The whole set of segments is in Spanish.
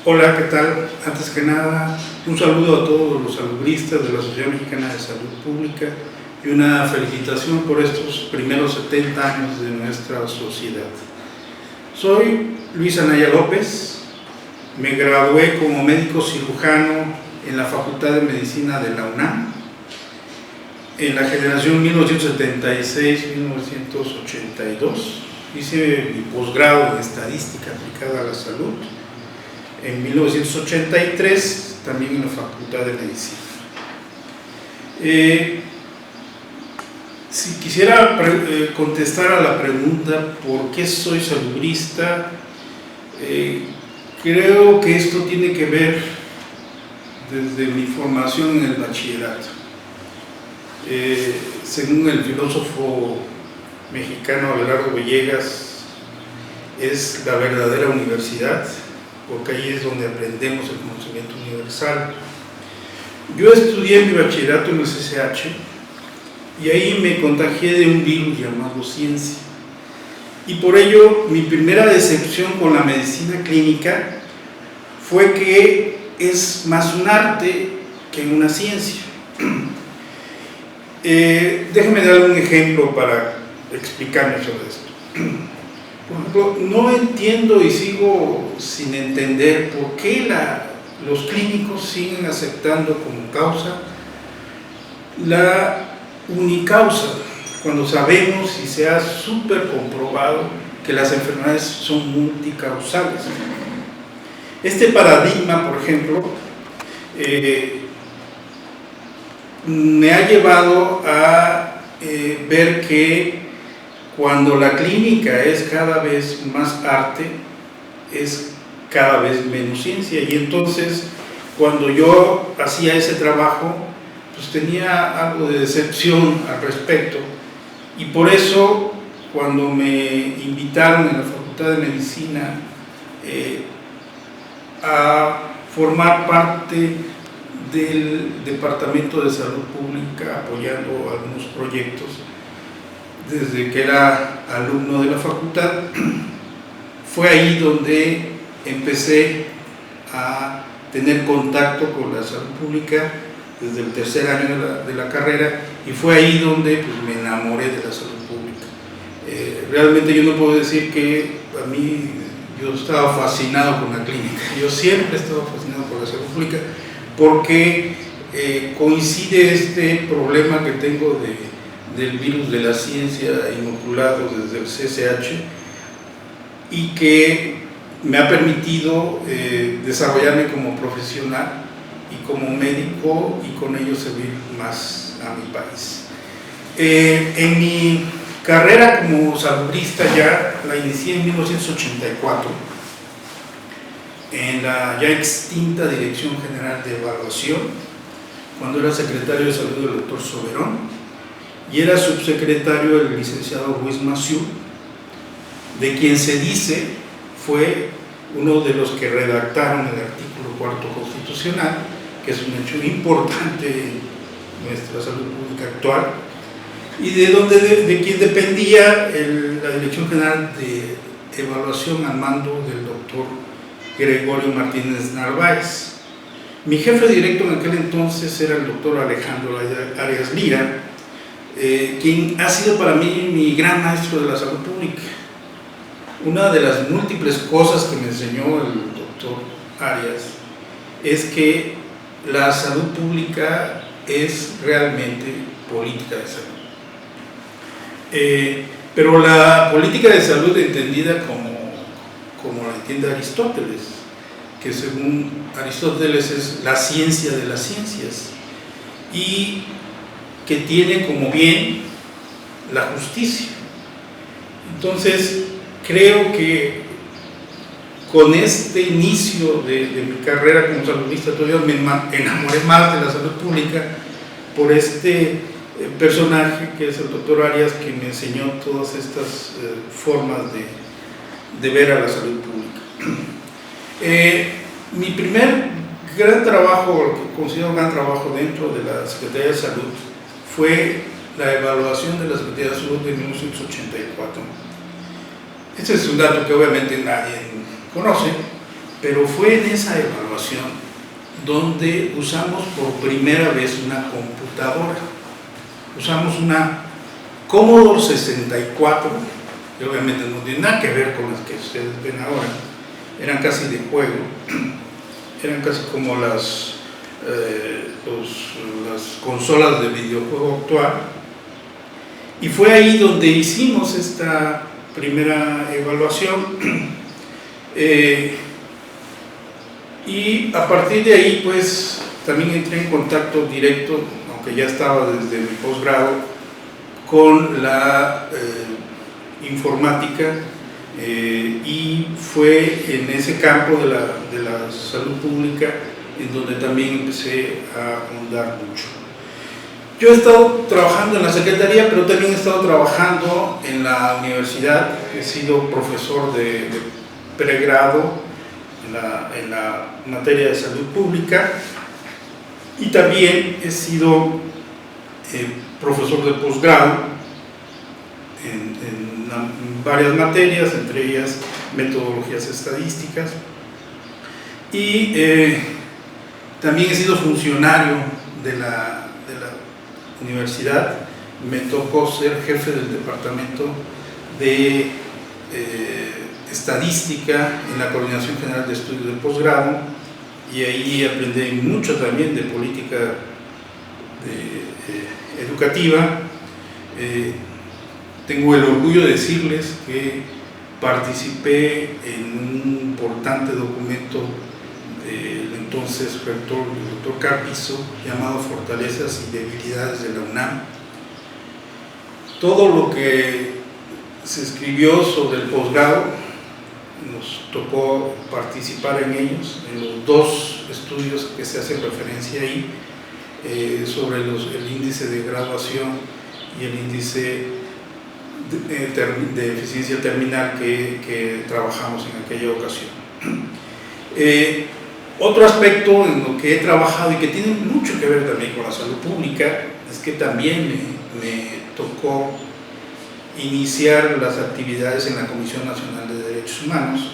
Hola, ¿qué tal? Antes que nada, un saludo a todos los salubristas de la Sociedad Mexicana de Salud Pública y una felicitación por estos primeros 70 años de nuestra sociedad. Soy Luis Anaya López, me gradué como médico cirujano en la Facultad de Medicina de la UNAM en la generación 1976-1982. Hice mi posgrado en estadística aplicada a la salud en 1983, también en la Facultad de Medicina. Si quisiera contestar a la pregunta ¿por qué soy salubrista? Creo que esto tiene que ver desde mi formación en el bachillerato. Según el filósofo mexicano Abelardo Villegas, es la verdadera universidad, porque ahí es donde aprendemos el conocimiento universal. Yo estudié mi bachillerato en el CCH y ahí me contagié de un virus llamado ciencia. Y por ello, mi primera decepción con la medicina clínica fue que es más un arte que una ciencia. Déjeme dar un ejemplo para explicarme sobre esto. Por ejemplo, no entiendo y sigo sin entender por qué los clínicos siguen aceptando como causa la unicausa, cuando sabemos y se ha súper comprobado que las enfermedades son multicausales. Este paradigma, por ejemplo, me ha llevado a ver que cuando la clínica es cada vez más arte, es cada vez menos ciencia. Y entonces, cuando yo hacía ese trabajo, pues tenía algo de decepción al respecto. Y por eso, cuando me invitaron en la Facultad de Medicina a formar parte del Departamento de Salud Pública, apoyando algunos proyectos, desde que era alumno de la facultad, fue ahí donde empecé a tener contacto con la salud pública desde el tercer año de la carrera, y fue ahí donde pues, me enamoré de la salud pública. Realmente yo no puedo decir que a mí yo estaba fascinado con la clínica, yo siempre he estado fascinado por la salud pública porque coincide este problema que tengo del virus de la ciencia inoculado desde el CCH y que me ha permitido desarrollarme como profesional y como médico y con ello servir más a mi país. En mi carrera como salubrista ya la inicié en 1984 en la ya extinta Dirección General de Evaluación, cuando era secretario de Salud el doctor Soberón y era subsecretario el licenciado Ruiz Massieu, de quien se dice fue uno de los que redactaron el artículo 4º constitucional, que es un hecho importante en nuestra salud pública actual, y de quien dependía la Dirección General de Evaluación al mando del doctor Gregorio Martínez Narváez. Mi jefe directo en aquel entonces era el doctor Alejandro Arias Lira, quien ha sido para mí mi gran maestro de la salud pública. Una de las múltiples cosas que me enseñó el doctor Arias es que la salud pública es realmente política de salud. Pero la política de salud entendida como la entiende Aristóteles, que según Aristóteles es la ciencia de las ciencias y que tiene como bien la justicia. Entonces, creo que con este inicio de mi carrera como saludista todavía me enamoré más de la salud pública por este personaje que es el doctor Arias, que me enseñó todas estas formas de ver a la salud pública. Mi primer gran trabajo, lo que considero un gran trabajo dentro de la Secretaría de Salud, fue la evaluación de la Secretaría de Salud de 1984. Este es un dato que obviamente nadie conoce, pero fue en esa evaluación donde usamos por primera vez una computadora. Usamos una Commodore 64, que obviamente no tiene nada que ver con las que ustedes ven ahora, eran casi de juego, eran casi como las consolas de videojuego actual, y fue ahí donde hicimos esta primera evaluación, y a partir de ahí pues también entré en contacto directo, aunque ya estaba desde mi posgrado, con la informática, y fue en ese campo de la salud pública en donde también empecé a ahondar mucho. Yo he estado trabajando en la Secretaría, pero también he estado trabajando en la universidad. He sido profesor de pregrado en la materia de salud pública, y también he sido profesor de posgrado en varias materias, entre ellas metodologías estadísticas, y también he sido funcionario de la universidad. Me tocó ser jefe del departamento de estadística en la Coordinación General de Estudios de Posgrado, y ahí aprendí mucho también de política educativa. Tengo el orgullo de decirles que participé en un importante documento del entonces rector, el doctor Carpizo, llamado Fortalezas y Debilidades de la UNAM. Todo lo que se escribió sobre el posgrado, nos tocó participar en ellos, en los dos estudios que se hacen referencia ahí, sobre el índice de graduación y el índice de eficiencia terminal que trabajamos en aquella ocasión. Otro aspecto en lo que he trabajado y que tiene mucho que ver también con la salud pública es que también me tocó iniciar las actividades en la Comisión Nacional de Derechos Humanos.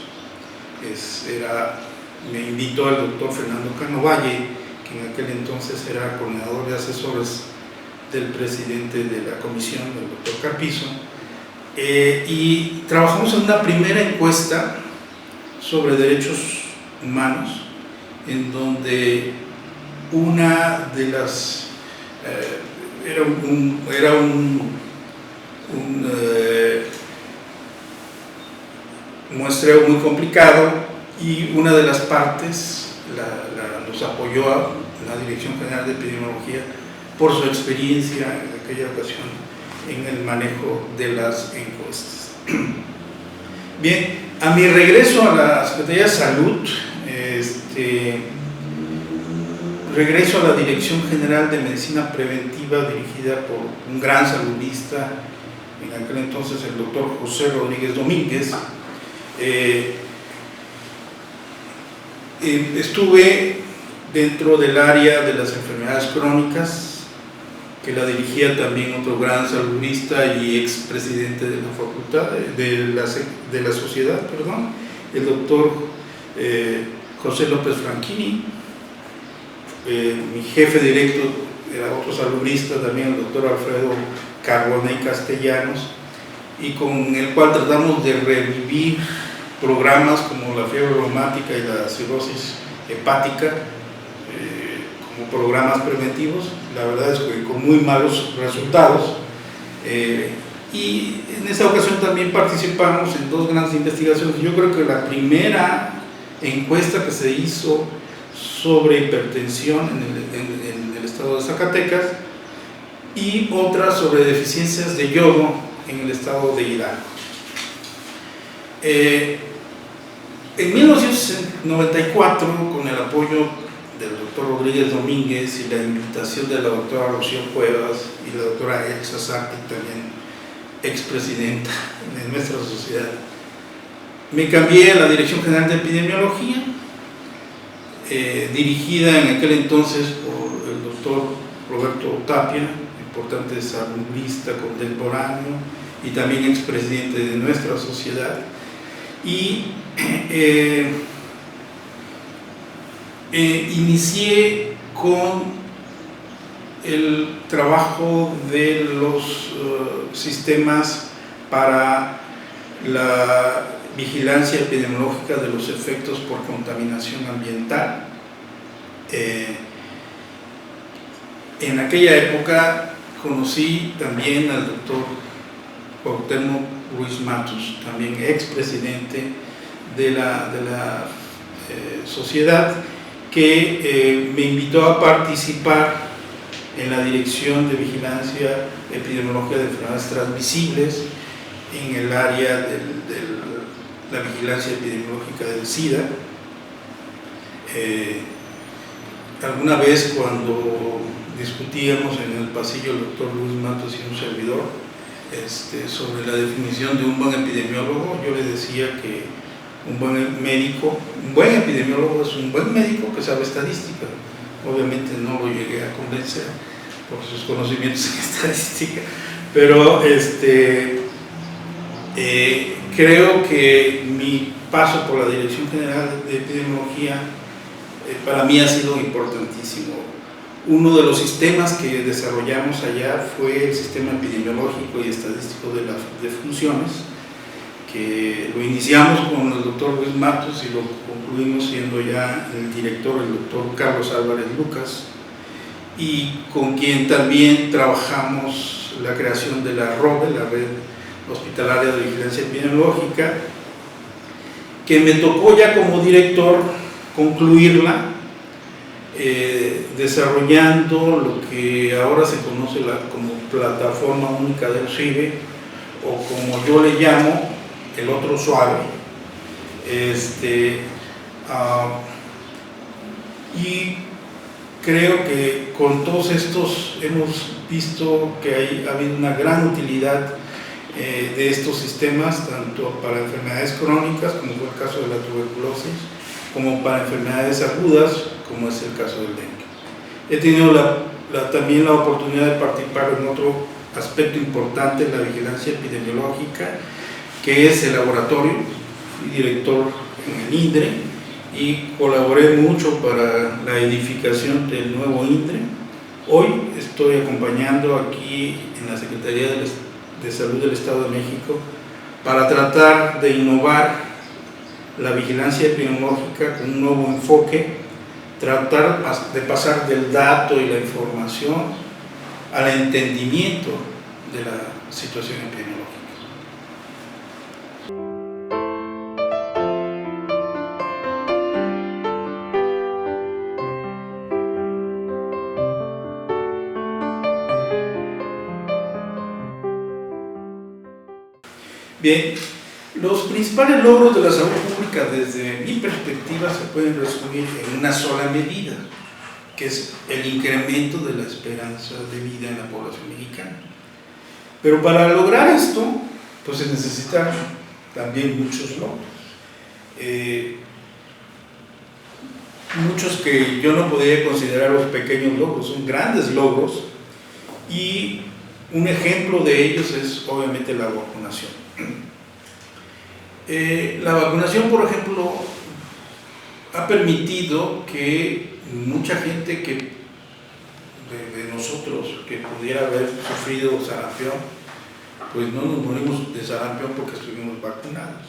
Me invitó el doctor Fernando Cano Valle, que en aquel entonces era coordinador de asesores del presidente de la comisión, del doctor Carpizo, y trabajamos en una primera encuesta sobre derechos humanos, en donde una de las era un muestreo muy complicado, y una de las partes nos apoyó a la Dirección General de Epidemiología por su experiencia en aquella ocasión en el manejo de las encuestas. Bien, a mi regreso a la Secretaría de Salud, regreso a la Dirección General de Medicina Preventiva, dirigida por un gran saludista, en aquel entonces el doctor José Rodríguez Domínguez. Estuve dentro del área de las enfermedades crónicas, que la dirigía también otro gran saludista y expresidente de la facultad, de la sociedad, perdón, el doctor José López Franchini. Mi jefe directo era otro saludista también, el doctor Alfredo Carbonell Castellanos, y con el cual tratamos de revivir programas como la fiebre reumática y la cirrosis hepática, como programas preventivos. La verdad es que con muy malos resultados, y en esa ocasión también participamos en dos grandes investigaciones. Yo creo que la primera encuesta que se hizo sobre hipertensión en el estado de Zacatecas, y otra sobre deficiencias de yodo en el estado de Hidalgo. En 1994, con el apoyo del doctor Rodríguez Domínguez y la invitación de la doctora Rocío Cuevas y la doctora Elsa Sarti, también expresidenta de nuestra sociedad, me cambié a la Dirección General de Epidemiología, dirigida en aquel entonces por el doctor Roberto Tapia, importante saludista contemporáneo y también expresidente de nuestra sociedad. Y inicié con el trabajo de los sistemas para la vigilancia epidemiológica de los efectos por contaminación ambiental. En aquella época conocí también al doctor Cuauhtémoc Ruiz Matus, también expresidente de la sociedad, que me invitó a participar en la Dirección de Vigilancia Epidemiológica de Enfermedades Transmisibles en el área de la vigilancia epidemiológica del SIDA. Alguna vez cuando discutíamos en el pasillo el doctor Luis Matos y un servidor sobre la definición de un buen epidemiólogo, yo le decía que un buen epidemiólogo es un buen médico que sabe estadística. Obviamente no lo llegué a convencer por sus conocimientos en estadística, pero creo que mi paso por la Dirección General de Epidemiología para mí ha sido importantísimo. Uno de los sistemas que desarrollamos allá fue el sistema epidemiológico y estadístico de funciones, que lo iniciamos con el doctor Luis Matos y lo concluimos siendo ya el director, el doctor Carlos Álvarez Lucas, y con quien también trabajamos la creación de la ROVE, la Red Hospitalaria de Vigilancia Epidemiológica, que me tocó ya como director concluirla, desarrollando lo que ahora se conoce como Plataforma Única del CIBE, o como yo le llamo, el otro suave. Y creo que con todos estos hemos visto que ha habido una gran utilidad de estos sistemas, tanto para enfermedades crónicas, como fue el caso de la tuberculosis, como para enfermedades agudas, como es el caso del dengue. He tenido también la oportunidad de participar en otro aspecto importante de la vigilancia epidemiológica, que es el laboratorio. Fui director en el INDRE y colaboré mucho para la edificación del nuevo INDRE. Hoy estoy acompañando aquí en la Secretaría de Salud del Estado de México para tratar de innovar la vigilancia epidemiológica con un nuevo enfoque, tratar de pasar del dato y la información al entendimiento de la situación epidemiológica. Bien, los principales logros de la salud pública desde mi perspectiva se pueden resumir en una sola medida, que es el incremento de la esperanza de vida en la población mexicana. Pero para lograr esto, pues se necesitan también muchos logros. Muchos que yo no podría considerar los pequeños logros, son grandes logros, y un ejemplo de ellos es obviamente la vacunación. La vacunación, por ejemplo, ha permitido que mucha gente de nosotros que pudiera haber sufrido sarampión, pues no nos morimos de sarampión porque estuvimos vacunados.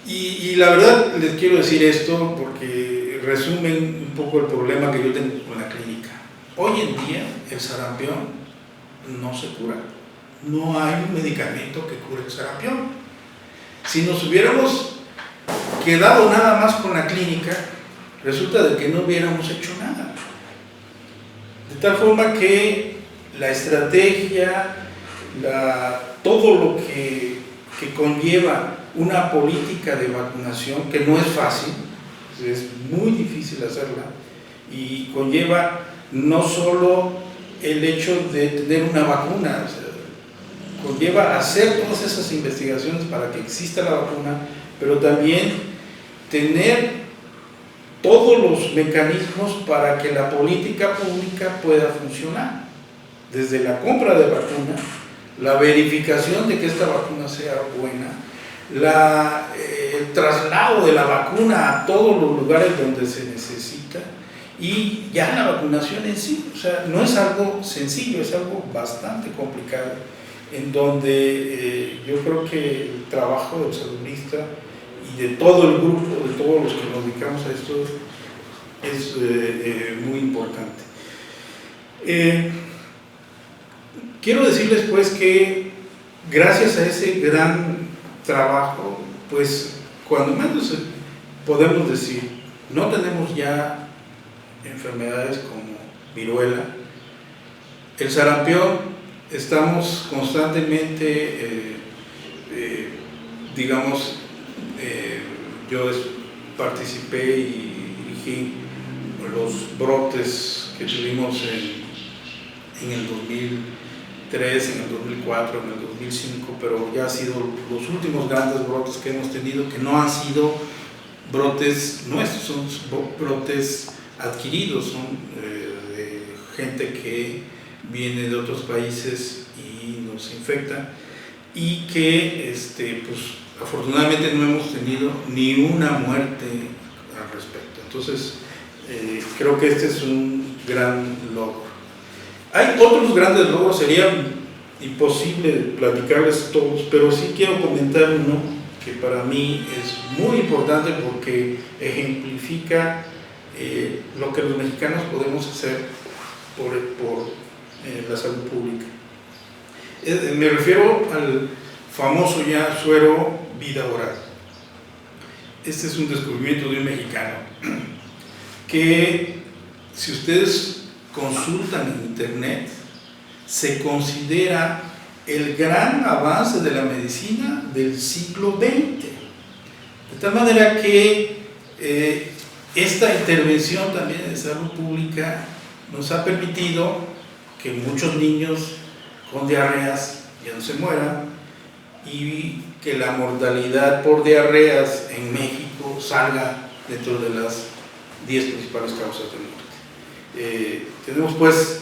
Y la verdad les quiero decir esto porque resumen un poco el problema que yo tengo con la clínica. Hoy en día el sarampión no se cura. No hay un medicamento que cure el sarampión. Si nos hubiéramos quedado nada más con la clínica, resulta de que no hubiéramos hecho nada. De tal forma que la estrategia, todo lo que conlleva una política de vacunación, que no es fácil, es muy difícil hacerla, y conlleva no solo el hecho de tener una vacuna, o sea, conlleva hacer todas esas investigaciones para que exista la vacuna, pero también tener todos los mecanismos para que la política pública pueda funcionar, desde la compra de vacuna, la verificación de que esta vacuna sea buena, el traslado de la vacuna a todos los lugares donde se necesita, y ya la vacunación en sí, o sea, no es algo sencillo, es algo bastante complicado, en donde yo creo que el trabajo del saludista y de todo el grupo, de todos los que nos dedicamos a esto, es muy importante. Quiero decirles pues que gracias a ese gran trabajo, pues cuando menos podemos decir, no tenemos ya enfermedades como viruela, el sarampión, estamos constantemente, digamos, yo participé y dirigí los brotes que tuvimos en el 2003, en el 2004, en el 2005, pero ya han sido los últimos grandes brotes que hemos tenido, que no han sido brotes nuestros, son brotes adquiridos, son de gente que viene de otros países y nos infecta, y que pues, afortunadamente no hemos tenido ni una muerte al respecto. Entonces creo que este es un gran logro. Hay otros grandes logros, sería imposible platicarles todos, pero sí quiero comentar uno que para mí es muy importante porque ejemplifica lo que los mexicanos podemos hacer por la salud pública. Me refiero al famoso ya suero vida oral. Este es un descubrimiento de un mexicano que, si ustedes consultan en internet, se considera el gran avance de la medicina del siglo XX. De tal manera que esta intervención también de salud pública nos ha permitido que muchos niños con diarreas ya no se mueran, y que la mortalidad por diarreas en México salga dentro de las 10 principales causas de muerte. Tenemos pues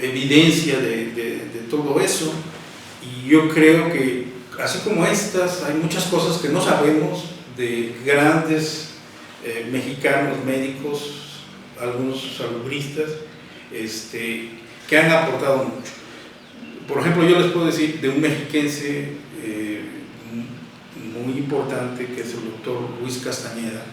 evidencia de todo eso, y yo creo que así como estas, hay muchas cosas que no sabemos de grandes mexicanos médicos, algunos salubristas, que han aportado mucho. Por ejemplo, yo les puedo decir de un mexiquense muy importante, que es el doctor Luis Castañeda,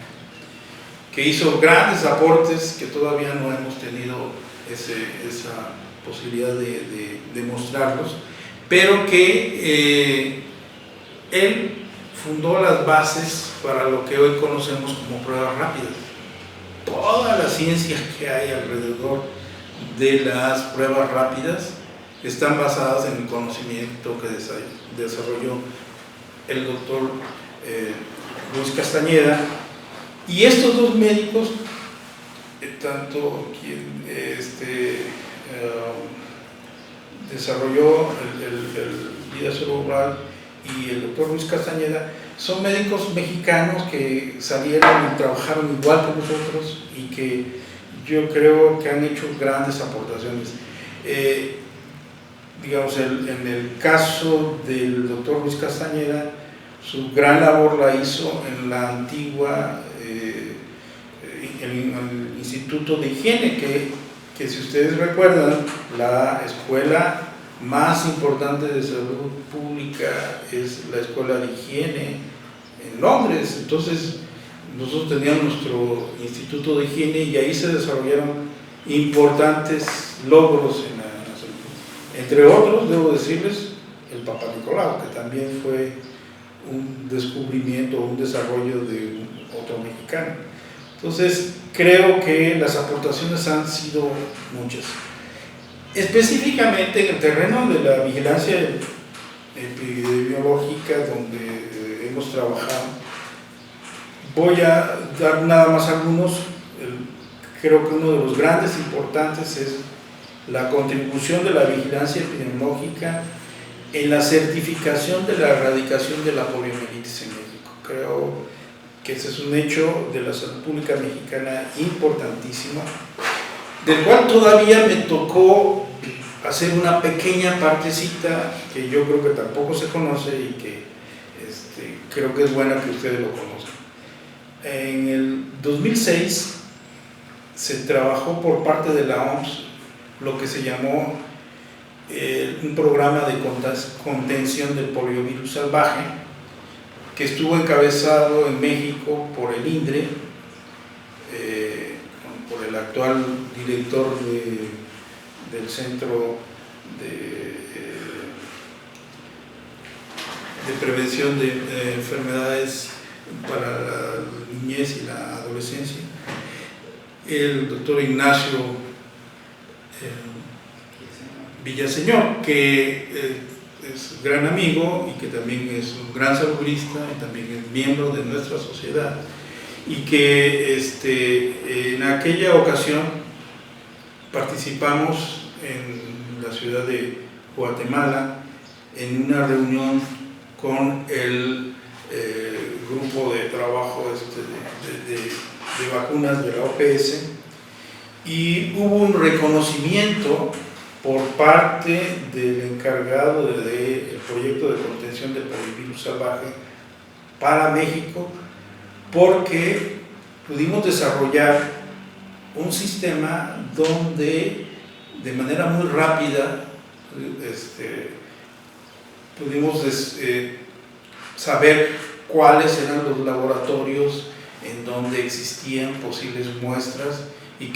que hizo grandes aportes que todavía no hemos tenido esa posibilidad de mostrarlos, pero que él fundó las bases para lo que hoy conocemos como pruebas rápidas. Toda la ciencia que hay alrededor de las pruebas rápidas están basadas en el conocimiento que desarrolló el doctor Luis Castañeda, y estos dos médicos, tanto quien desarrolló el vida cerebral y el doctor Luis Castañeda, son médicos mexicanos que salieron y trabajaron igual que nosotros, y que yo creo que han hecho grandes aportaciones. Digamos, en el caso del doctor Luis Castañeda, su gran labor la hizo en la antigua el Instituto de Higiene, que si ustedes recuerdan, la escuela más importante de salud pública es la Escuela de Higiene en Londres. Entonces nosotros teníamos nuestro Instituto de Higiene, y ahí se desarrollaron importantes logros en la salud pública. Entre otros, debo decirles, el Papa Nicolau, que también fue un descubrimiento, un desarrollo de otro mexicano. Entonces, creo que las aportaciones han sido muchas. Específicamente en el terreno de la vigilancia epidemiológica, donde hemos trabajado, voy a dar nada más algunos. Creo que uno de los grandes importantes es la contribución de la vigilancia epidemiológica en la certificación de la erradicación de la poliomielitis en México. Creo que ese es un hecho de la salud pública mexicana importantísimo, del cual todavía me tocó hacer una pequeña partecita que yo creo que tampoco se conoce, y que creo que es bueno que ustedes lo conozcan. En el 2006 se trabajó por parte de la OMS lo que se llamó un programa de contención del poliovirus salvaje, que estuvo encabezado en México por el INDRE, por el actual director del Centro de Prevención de Enfermedades para la Niñez y la Adolescencia, el doctor Ignacio Villaseñor, que es gran amigo y que también es un gran salubrista y también es miembro de nuestra sociedad, y que en aquella ocasión participamos en la ciudad de Guatemala en una reunión con el grupo de trabajo de vacunas de la OPS, y hubo un reconocimiento por parte del encargado del proyecto de contención del poliovirus salvaje para México, porque pudimos desarrollar un sistema donde de manera muy rápida pudimos saber cuáles eran los laboratorios en donde existían posibles muestras y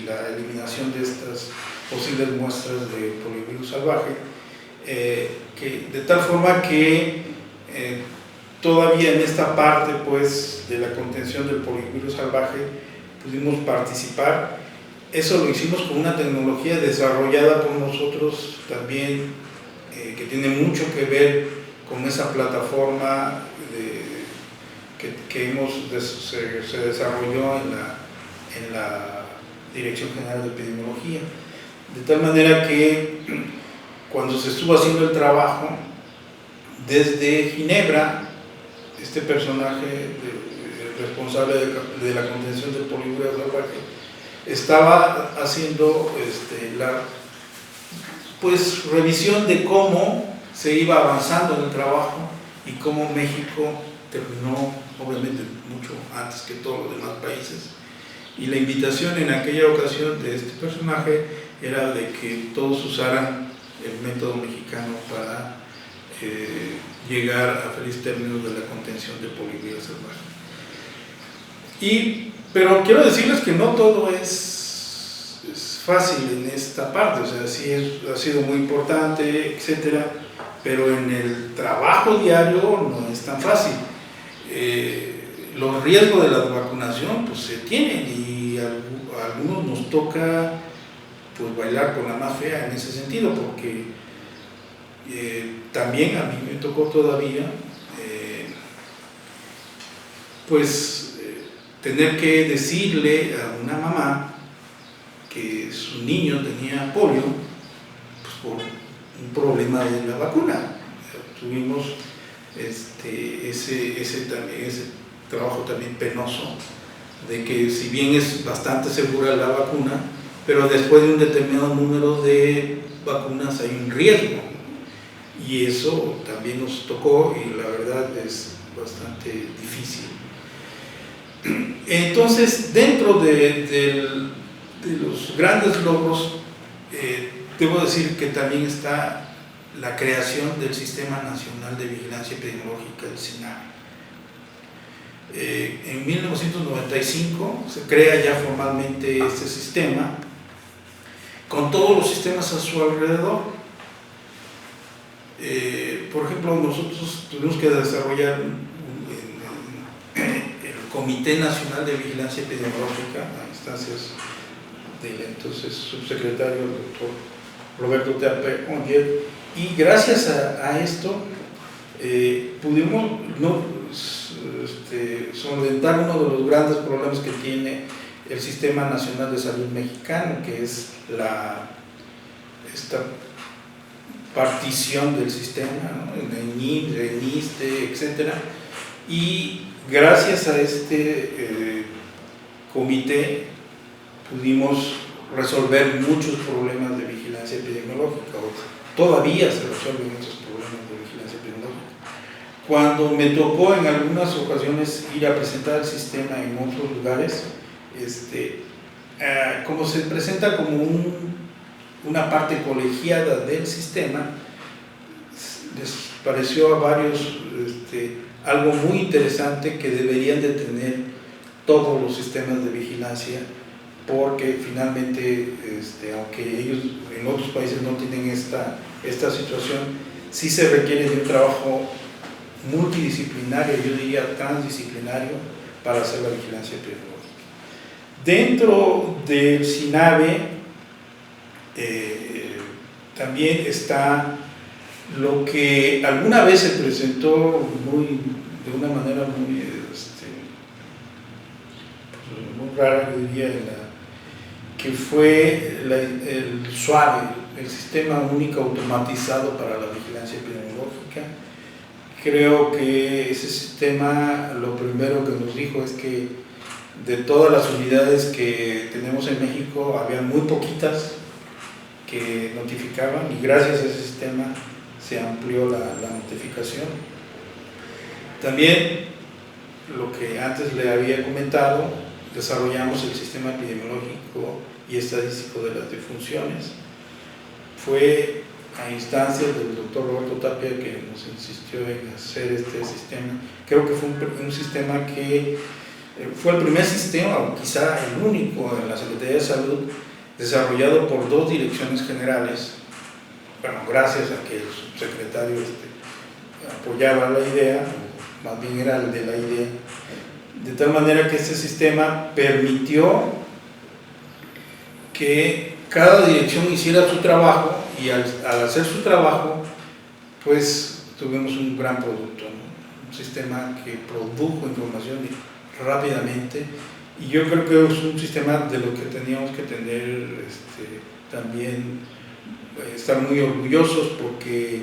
la eliminación de estas posibles muestras de poliovirus salvaje, de tal forma que todavía en esta parte pues, de la contención del poliovirus salvaje pudimos participar. Eso lo hicimos con una tecnología desarrollada por nosotros también, que tiene mucho que ver con esa plataforma que se desarrolló en la Dirección General de Epidemiología. De tal manera que cuando se estuvo haciendo el trabajo, desde Ginebra, este personaje responsable de la contención del poliovirus salvaje estaba haciendo la revisión de cómo se iba avanzando en el trabajo y cómo México terminó, obviamente, mucho antes que todos los demás países. Y la invitación en aquella ocasión de este personaje era de que todos usaran el método mexicano para llegar a feliz término de la contención del poliovirus salvaje. Pero quiero decirles que no todo es fácil en esta parte, o sea, sí ha sido muy importante, etcétera, pero en el trabajo diario no es tan fácil. Los riesgos de la vacunación pues se tienen, y a algunos nos toca pues bailar con la más fea en ese sentido, porque también a mí me tocó todavía tener que decirle a una mamá que su niño tenía polio pues por un problema de la vacuna. Tuvimos ese trabajo también penoso, de que si bien es bastante segura la vacuna, pero después de un determinado número de vacunas hay un riesgo, y eso también nos tocó, y la verdad es bastante difícil. Entonces, dentro de los grandes logros, debo decir que también está la creación del Sistema Nacional de Vigilancia Epidemiológica, el SINAVI. En 1995 se crea ya formalmente este sistema, con todos los sistemas a su alrededor. Por ejemplo, nosotros tuvimos que desarrollar el Comité Nacional de Vigilancia Epidemiológica a instancias del entonces subsecretario, el doctor Roberto Teape Ontier, y gracias a esto pudimos solventar uno de los grandes problemas que tiene el Sistema Nacional de Salud mexicano, que es esta partición del sistema, ¿no? En IMSS, en ISSSTE, etc. Y gracias a este comité pudimos resolver muchos problemas de vigilancia epidemiológica, o todavía se resuelven muchos problemas de vigilancia epidemiológica. Cuando me tocó en algunas ocasiones ir a presentar el sistema en otros lugares, como se presenta como una parte colegiada del sistema, les pareció a varios algo muy interesante que deberían de tener todos los sistemas de vigilancia, porque finalmente, aunque ellos en otros países no tienen esta situación, sí se requiere de un trabajo multidisciplinario, yo diría transdisciplinario, para hacer la vigilancia epidemiológica. Dentro del SINAVE también está lo que alguna vez se presentó de una manera muy rara, yo diría, que fue el SUAVE, el Sistema Único Automatizado para la Vigilancia Epidemiológica. Creo que ese sistema, lo primero que nos dijo es que de todas las unidades que tenemos en México, había muy poquitas que notificaban, y gracias a ese sistema se amplió la notificación. También, lo que antes le había comentado, desarrollamos el sistema epidemiológico y estadístico de las defunciones. Fue a instancias del doctor Roberto Tapia que nos insistió en hacer este sistema. Creo que fue un sistema que fue el primer sistema, o quizá el único, en la Secretaría de Salud, desarrollado por 2 direcciones generales. Bueno, gracias a que el subsecretario apoyaba la idea, o más bien era el de la idea, de tal manera que este sistema permitió que cada dirección hiciera su trabajo, y al hacer su trabajo, pues tuvimos un gran producto, ¿no? Un sistema que produjo información rápidamente, y yo creo que es un sistema de lo que teníamos que tener también, estar muy orgullosos, porque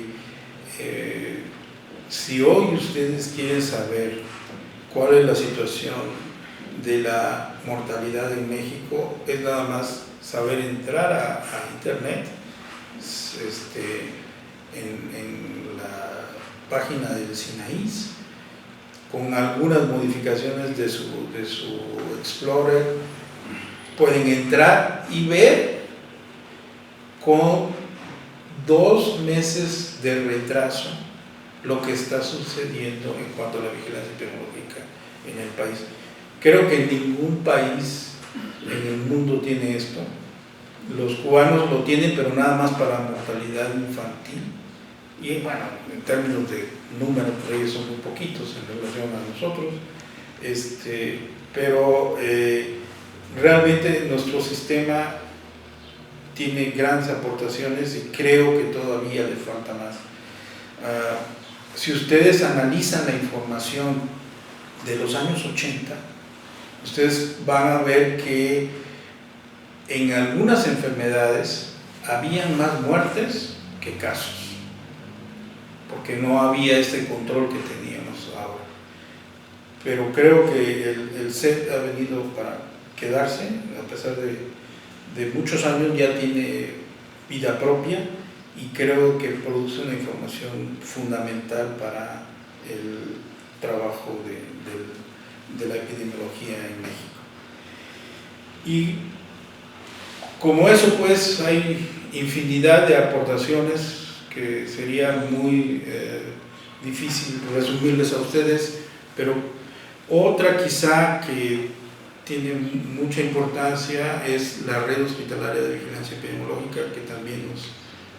si hoy ustedes quieren saber cuál es la situación de la mortalidad en México, es nada más saber entrar a internet, en la página del SINAIS, con algunas modificaciones de su Explorer, pueden entrar y ver con 2 meses de retraso lo que está sucediendo en cuanto a la vigilancia epidemiológica en el país. Creo que ningún país en el mundo tiene esto. Los cubanos lo tienen, pero nada más para mortalidad infantil, y bueno, en términos de números, ellos son muy poquitos en relación a nosotros, pero realmente nuestro sistema tiene grandes aportaciones, y creo que todavía le falta más. Si ustedes analizan la información de los años 80, ustedes van a ver que en algunas enfermedades habían más muertes que casos, porque no había este control que teníamos ahora. Pero creo que el SET ha venido para quedarse, a pesar de muchos años, ya tiene vida propia, y creo que produce una información fundamental para el trabajo de la epidemiología en México. Y como eso, pues, hay infinidad de aportaciones que sería muy difícil resumirles a ustedes, pero otra quizá que tiene mucha importancia es la red hospitalaria de vigilancia epidemiológica, que también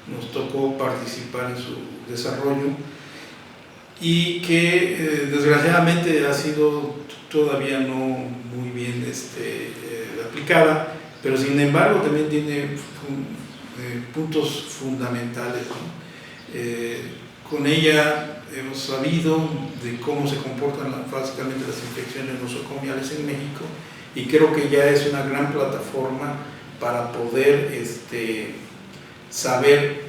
nos tocó participar en su desarrollo, y que desgraciadamente ha sido todavía no muy bien aplicada, pero sin embargo también tiene puntos fundamentales, ¿no? Con ella hemos sabido de cómo se comportan básicamente las infecciones nosocomiales en México, y creo que ya es una gran plataforma para poder saber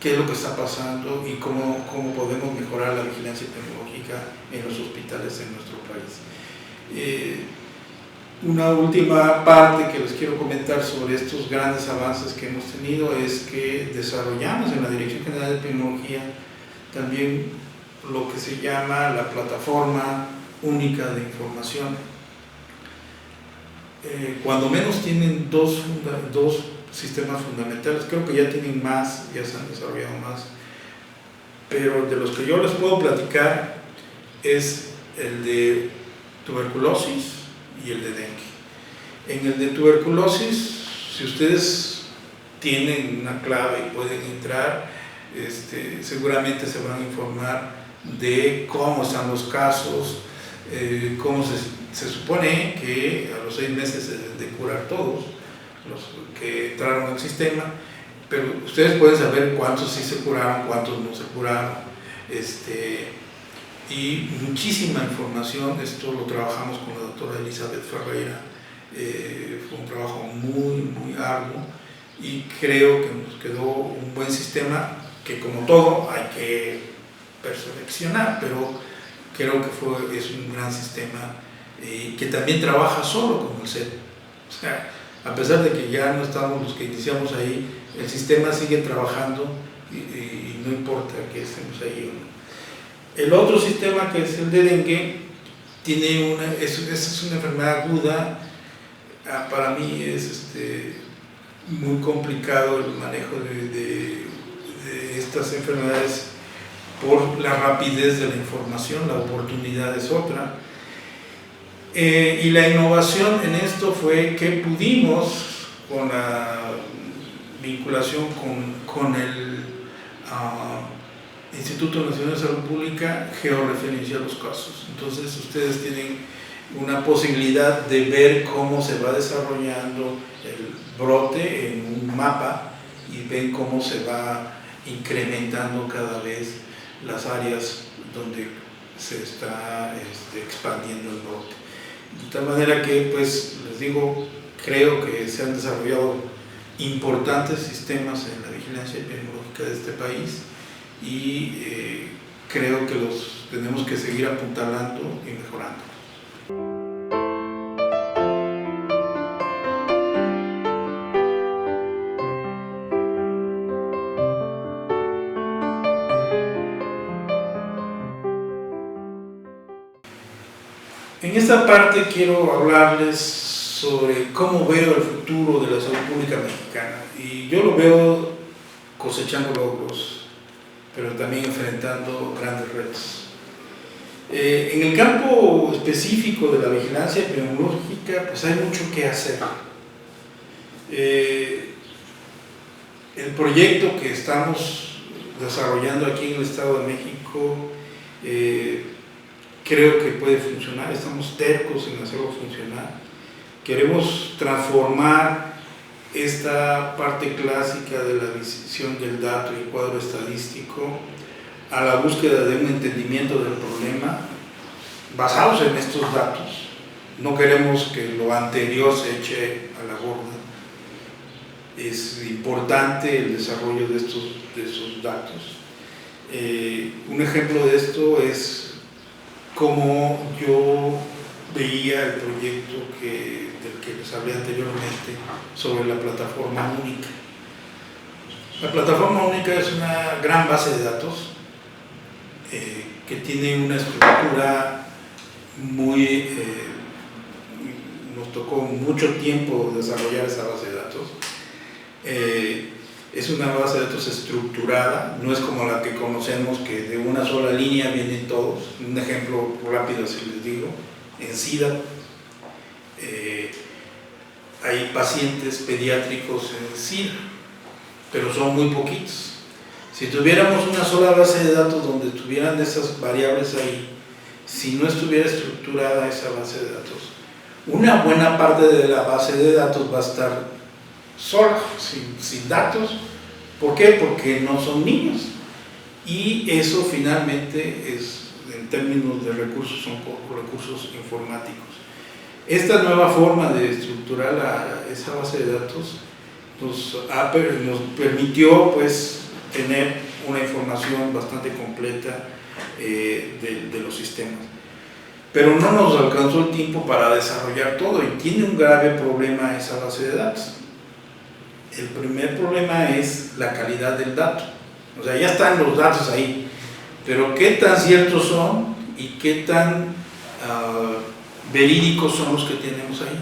qué es lo que está pasando y cómo podemos mejorar la vigilancia epidemiológica en los hospitales en nuestro país. Una última parte que les quiero comentar sobre estos grandes avances que hemos tenido es que desarrollamos en la Dirección General de Epidemiología también lo que se llama la Plataforma Única de Información. Cuando menos tienen dos sistemas fundamentales, creo que ya tienen más, ya se han desarrollado más, pero de los que yo les puedo platicar es el de tuberculosis y el de dengue. En el de tuberculosis, si ustedes tienen una clave y pueden entrar, seguramente se van a informar de cómo están los casos, cómo se supone que a los 6 meses se deben de curar todos los que entraron al sistema, pero ustedes pueden saber cuántos sí se curaron, cuántos no se curaron, y muchísima información. Esto lo trabajamos con la doctora Elizabeth Ferreira, fue un trabajo muy arduo y creo que nos quedó un buen sistema que, como todo, hay que perfeccionar, pero creo que es un gran sistema que también trabaja solo con el CEP. O sea, a pesar de que ya no estamos los que iniciamos ahí, el sistema sigue trabajando y no importa que estemos ahí o no. El otro sistema, que es el de dengue, es una enfermedad aguda. Para mí es muy complicado el manejo de estas enfermedades por la rapidez de la información, la oportunidad es otra. Y la innovación en esto fue que pudimos, con la vinculación con el Instituto Nacional de Salud Pública, georreferenciar los casos. Entonces ustedes tienen una posibilidad de ver cómo se va desarrollando el brote en un mapa y ven cómo se va incrementando cada vez las áreas donde se está expandiendo el brote. De tal manera que, pues, les digo, creo que se han desarrollado importantes sistemas en la vigilancia epidemiológica de este país y creo que los tenemos que seguir apuntalando y mejorando. En esta parte quiero hablarles sobre cómo veo el futuro de la salud pública mexicana, y yo lo veo cosechando logros, pero también enfrentando grandes retos. En el campo específico de la vigilancia epidemiológica, pues hay mucho que hacer. El proyecto que estamos desarrollando aquí en el Estado de México creo que puede funcionar, estamos tercos en hacerlo funcionar. Queremos transformar esta parte clásica de la visión del dato y el cuadro estadístico a la búsqueda de un entendimiento del problema basados en estos datos. No queremos que lo anterior se eche a la borda. Es importante el desarrollo de esos datos. Un ejemplo de esto es cómo yo veía el proyecto del que les hablé anteriormente sobre la plataforma única. La plataforma única es una gran base de datos que tiene una estructura nos tocó mucho tiempo desarrollar esa base de datos. Es una base de datos estructurada, no es como la que conocemos, que de una sola línea vienen todos. Un ejemplo rápido, si les digo, en SIDA hay pacientes pediátricos en SIDA, pero son muy poquitos. Si tuviéramos una sola base de datos donde estuvieran esas variables ahí, si no estuviera estructurada esa base de datos, una buena parte de la base de datos va a estar sola, sin datos. ¿Por qué? Porque no son niños. Y eso finalmente en términos de recursos, son recursos informáticos. Esta nueva forma de estructurar esa base de datos nos permitió, pues, tener una información bastante completa de los sistemas. Pero no nos alcanzó el tiempo para desarrollar todo, y tiene un grave problema esa base de datos. El primer problema es la calidad del dato. O sea, ya están los datos ahí, pero qué tan ciertos son y qué tan verídicos son los que tenemos ahí.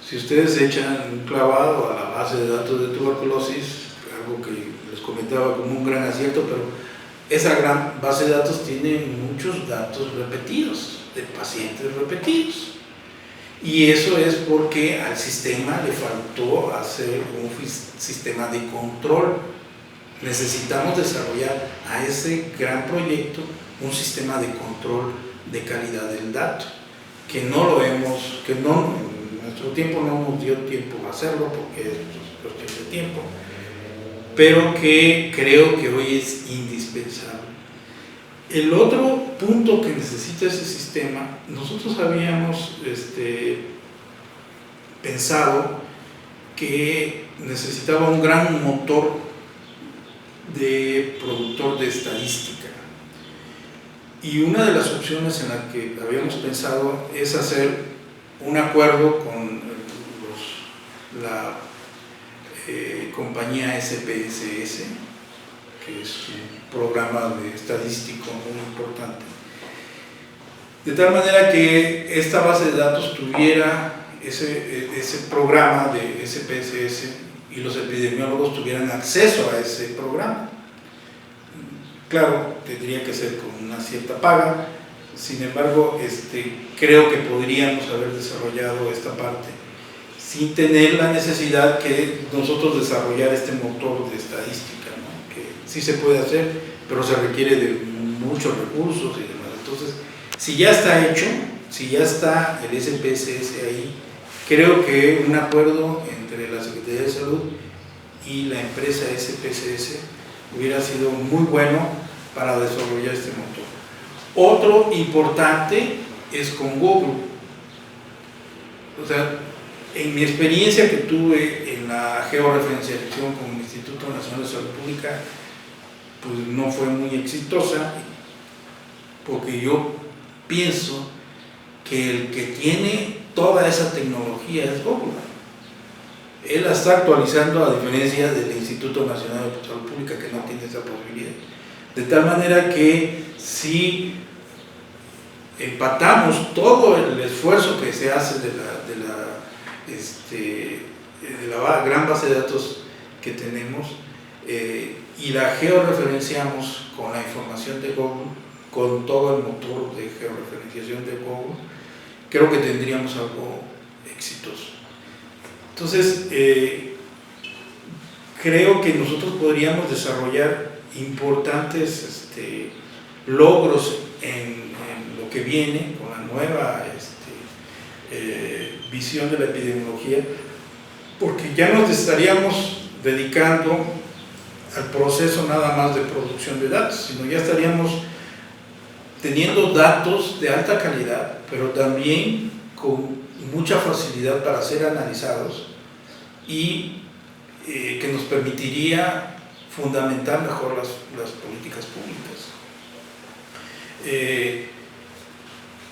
Si ustedes echan un clavado a la base de datos de tuberculosis, algo que les comentaba como un gran acierto, pero esa gran base de datos tiene muchos datos repetidos, de pacientes repetidos. Y eso es porque al sistema le faltó hacer un sistema de control. Necesitamos desarrollar a ese gran proyecto un sistema de control de calidad del dato, que no lo hemos, que no, en nuestro tiempo no nos dio tiempo a hacerlo porque es cuestión de tiempo, pero que creo que hoy es indispensable. El otro punto que necesita ese sistema, nosotros habíamos pensado que necesitaba un gran motor de productor de estadística. Y una de las opciones en la que habíamos pensado es hacer un acuerdo con la compañía SPSS, que es un programa de estadístico muy importante, de tal manera que esta base de datos tuviera ese programa de SPSS y los epidemiólogos tuvieran acceso a ese programa. Claro, tendría que ser con una cierta paga, sin embargo, creo que podríamos haber desarrollado esta parte sin tener la necesidad que nosotros desarrollar este motor de estadística, ¿no? Que sí se puede hacer, pero se requiere de muchos recursos y demás. Entonces, si ya está hecho, si ya está el SPSS ahí, creo que un acuerdo entre la Secretaría de Salud y la empresa SPSS hubiera sido muy bueno para desarrollar este motor. Otro importante es con Google. O sea, en mi experiencia que tuve en la georreferenciación con el Instituto Nacional de Salud Pública, pues no fue muy exitosa, porque yo pienso que el que tiene toda esa tecnología es Google. Él la está actualizando, a diferencia del Instituto Nacional de Salud Pública, que no tiene esa posibilidad. De tal manera que si empatamos todo el esfuerzo que se hace de la gran base de datos que tenemos y la georreferenciamos con la información de Google, con todo el motor de georreferenciación de Google, creo que tendríamos algo exitoso. Entonces, creo que nosotros podríamos desarrollar importantes logros en lo que viene con la nueva visión de la epidemiología, porque ya nos estaríamos dedicando al proceso nada más de producción de datos, sino ya estaríamos teniendo datos de alta calidad, pero también con mucha facilidad para ser analizados y que nos permitiría fundamentar mejor las políticas públicas.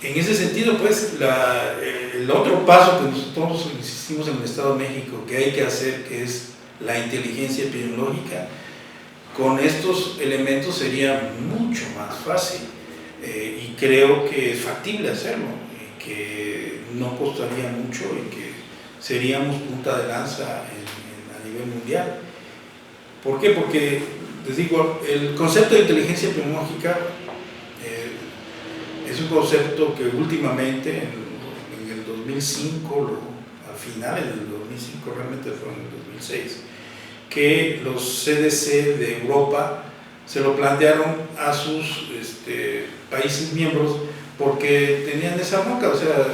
En ese sentido, pues, el otro paso que nosotros insistimos en el Estado de México que hay que hacer, que es la inteligencia epidemiológica, con estos elementos sería mucho más fácil y creo que es factible hacerlo, y que no costaría mucho y que seríamos punta de lanza a nivel mundial. ¿Por qué? Porque, les digo, el concepto de inteligencia epidemiológica es un concepto que últimamente, en el 2005, al final del 2005, realmente fue en el 2006, que los CDC de Europa se lo plantearon a sus países miembros porque tenían esa bronca, o sea,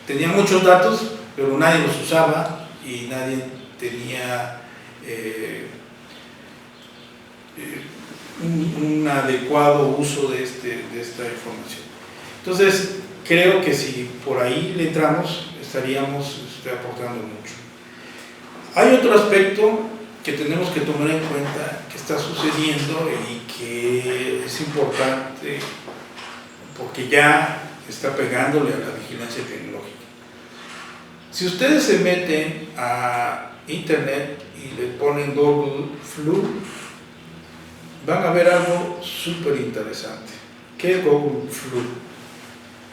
tenían muchos datos, pero nadie los usaba y nadie tenía un adecuado uso de esta información. Entonces, creo que si por ahí le entramos, estaríamos aportando mucho. Hay otro aspecto que tenemos que tomar en cuenta que está sucediendo y que es importante porque ya está pegándole a la vigilancia tecnológica. Si ustedes se meten a internet y le ponen Google Flu, van a ver algo súper interesante. ¿Qué es Google Flu?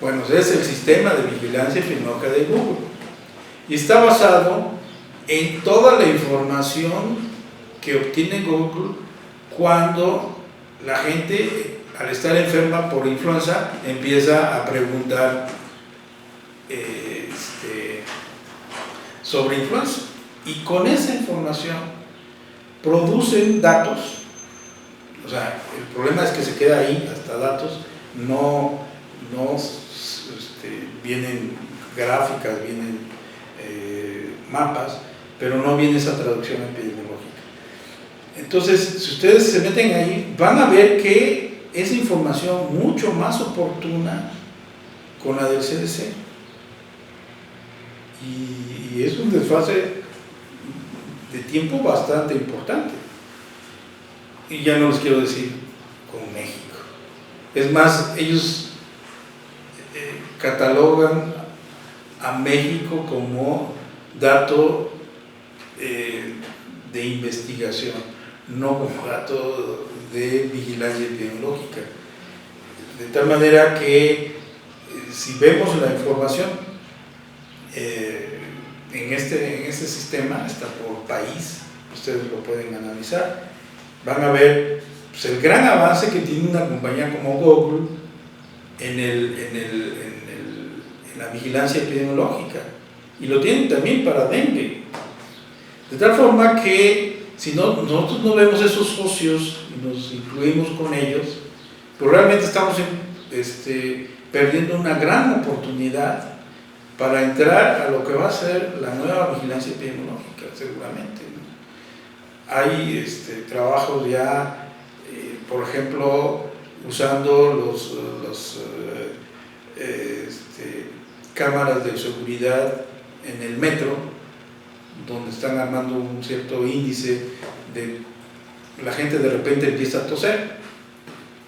Bueno, es el sistema de vigilancia epidemiológica de Google y está basado en toda la información que obtiene Google cuando la gente, al estar enferma por influenza, empieza a preguntar sobre influenza, y con esa información producen datos. O sea, el problema es que se queda ahí hasta datos, no vienen gráficas, vienen mapas, pero no viene esa traducción epidemiológica. Entonces, si ustedes se meten ahí, van a ver que es información mucho más oportuna con la del CDC. Y es un desfase de tiempo bastante importante. Y ya no les quiero decir con México. Es más, ellos catalogan a México como dato de investigación, no como dato de vigilancia epidemiológica. De tal manera que si vemos la información en este sistema, está por país, ustedes lo pueden analizar, van a ver pues, el gran avance que tiene una compañía como Google en la vigilancia epidemiológica, y lo tienen también para dengue, de tal forma que si nosotros no vemos esos socios y nos incluimos con ellos, pues realmente estamos perdiendo una gran oportunidad para entrar a lo que va a ser la nueva vigilancia epidemiológica, seguramente, ¿no? Hay trabajos ya, por ejemplo, usando los cámaras de seguridad en el metro, donde están armando un cierto índice de la gente de repente empieza a toser,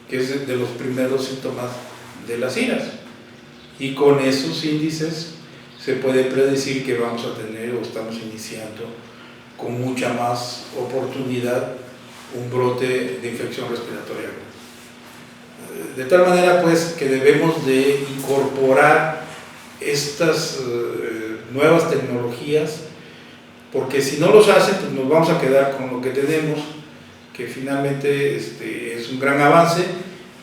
que es de los primeros síntomas de las iras, y con esos índices se puede predecir que vamos a tener o estamos iniciando con mucha más oportunidad un brote de infección respiratoria. De tal manera pues que debemos de incorporar estas nuevas tecnologías, porque si no los hacen pues nos vamos a quedar con lo que tenemos, que finalmente es un gran avance,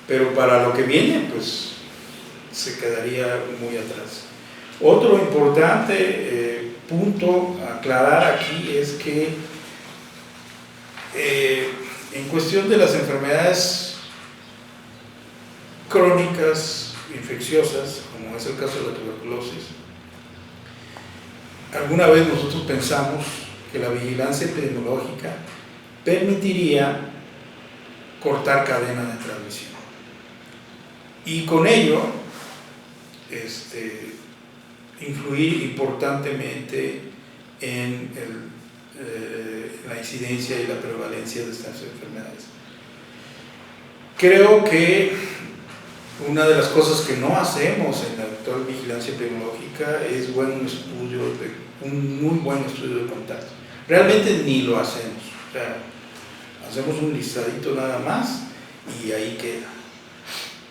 pero para lo que viene pues se quedaría muy atrás. Otro importante punto a aclarar aquí es que en cuestión de las enfermedades crónicas infecciosas, como es el caso de la tuberculosis, alguna vez nosotros pensamos que la vigilancia epidemiológica permitiría cortar cadena de transmisión y con ello influir importantemente en la incidencia y la prevalencia de estas enfermedades. Creo que una de las cosas que no hacemos en la actual vigilancia epidemiológica es un muy buen estudio de contacto. Realmente ni lo hacemos, o sea, hacemos un listadito nada más y ahí queda.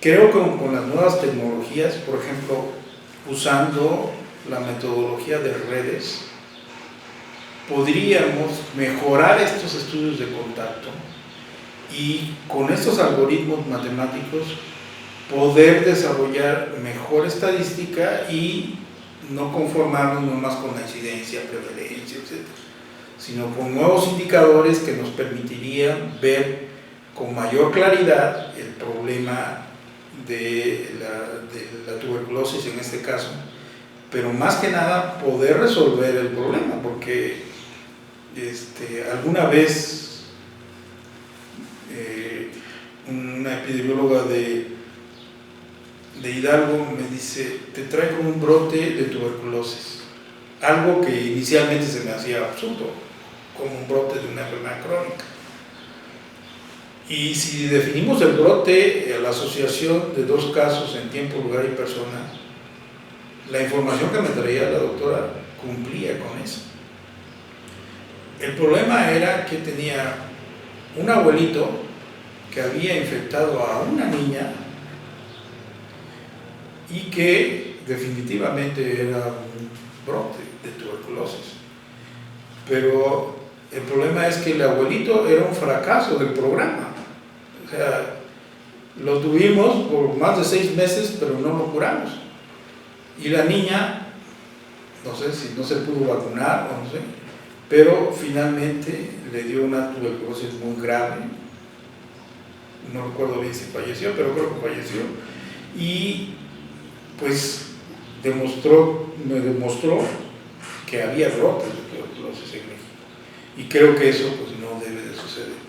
Creo que con las nuevas tecnologías, por ejemplo, usando la metodología de redes, podríamos mejorar estos estudios de contacto y con estos algoritmos matemáticos poder desarrollar mejor estadística y no conformarnos nomás con la incidencia, prevalencia, etc., sino con nuevos indicadores que nos permitirían ver con mayor claridad el problema de la tuberculosis en este caso, pero más que nada poder resolver el problema, porque alguna vez una epidemióloga de Hidalgo me dice: te traigo un brote de tuberculosis, algo que inicialmente se me hacía absurdo, como un brote de una enfermedad crónica. Y si definimos el brote, la asociación de dos casos en tiempo, lugar y persona, la información que me traía la doctora cumplía con eso. El problema era que tenía un abuelito que había infectado a una niña y que definitivamente era un brote de tuberculosis. Pero el problema es que el abuelito era un fracaso del programa. O sea, lo tuvimos por más de 6 meses, pero no lo curamos. Y la niña, no sé si no se pudo vacunar o no sé, pero finalmente le dio una tuberculosis muy grave. No recuerdo bien si falleció, pero creo que falleció. Y pues me demostró que había brotes de tuberculosis en México. Y creo que eso pues no debe de suceder.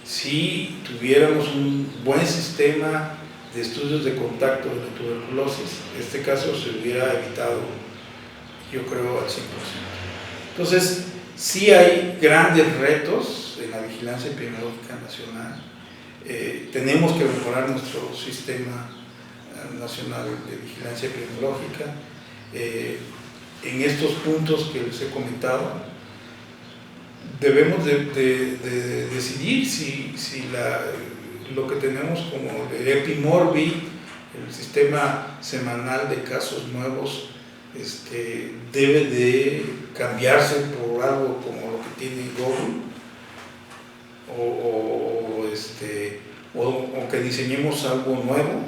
Si tuviéramos un buen sistema de estudios de contacto de la tuberculosis, este caso se hubiera evitado, yo creo, al 100%. Entonces, sí hay grandes retos en la vigilancia epidemiológica nacional. Tenemos que mejorar nuestro sistema nacional de vigilancia epidemiológica. En estos puntos que les he comentado, debemos de decidir si lo que tenemos como el EpiMorbi, el sistema semanal de casos nuevos, debe de cambiarse por algo como lo que tiene Google, o que diseñemos algo nuevo,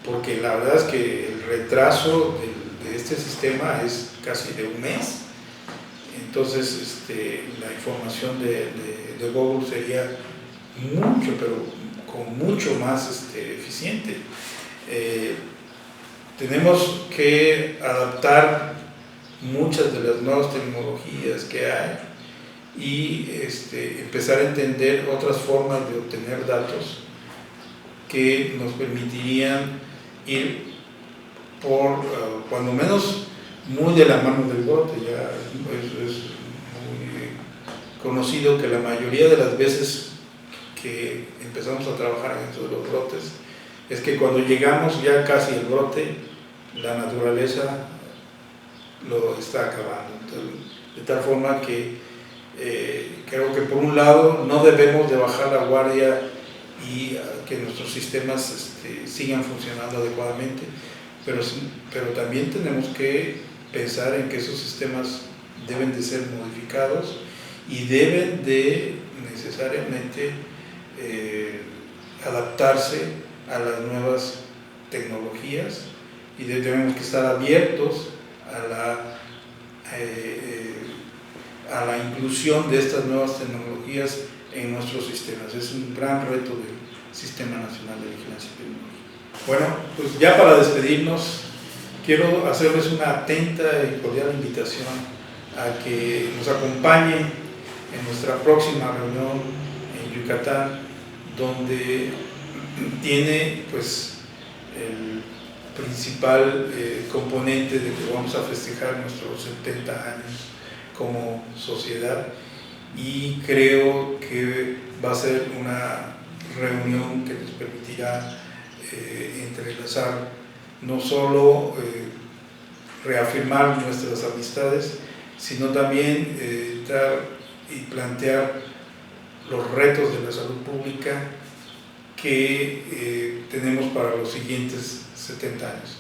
porque la verdad es que el retraso de este sistema es casi de un mes. Entonces la información de Google sería mucho, pero con mucho más eficiente. Tenemos que adaptar muchas de las nuevas tecnologías que hay y empezar a entender otras formas de obtener datos que nos permitirían ir por, cuando menos, muy de la mano del brote. Ya es muy conocido que la mayoría de las veces que empezamos a trabajar en eso de los brotes es que cuando llegamos ya casi al brote, la naturaleza lo está acabando. Entonces, de tal forma que creo que por un lado no debemos de bajar la guardia y que nuestros sistemas sigan funcionando adecuadamente, pero también tenemos que pensar en que esos sistemas deben de ser modificados y deben de necesariamente adaptarse a las nuevas tecnologías, y tenemos que estar abiertos a la inclusión de estas nuevas tecnologías en nuestros sistemas. Es un gran reto del Sistema Nacional de Vigilancia Epidemiológica. Bueno, pues ya para despedirnos, quiero hacerles una atenta y cordial invitación a que nos acompañen en nuestra próxima reunión en Yucatán, donde tiene pues el principal componente de que vamos a festejar nuestros 70 años como sociedad, y creo que va a ser una reunión que nos permitirá entrelazar no solo reafirmar nuestras amistades, sino también dar y plantear los retos de la salud pública que tenemos para los siguientes 70 años.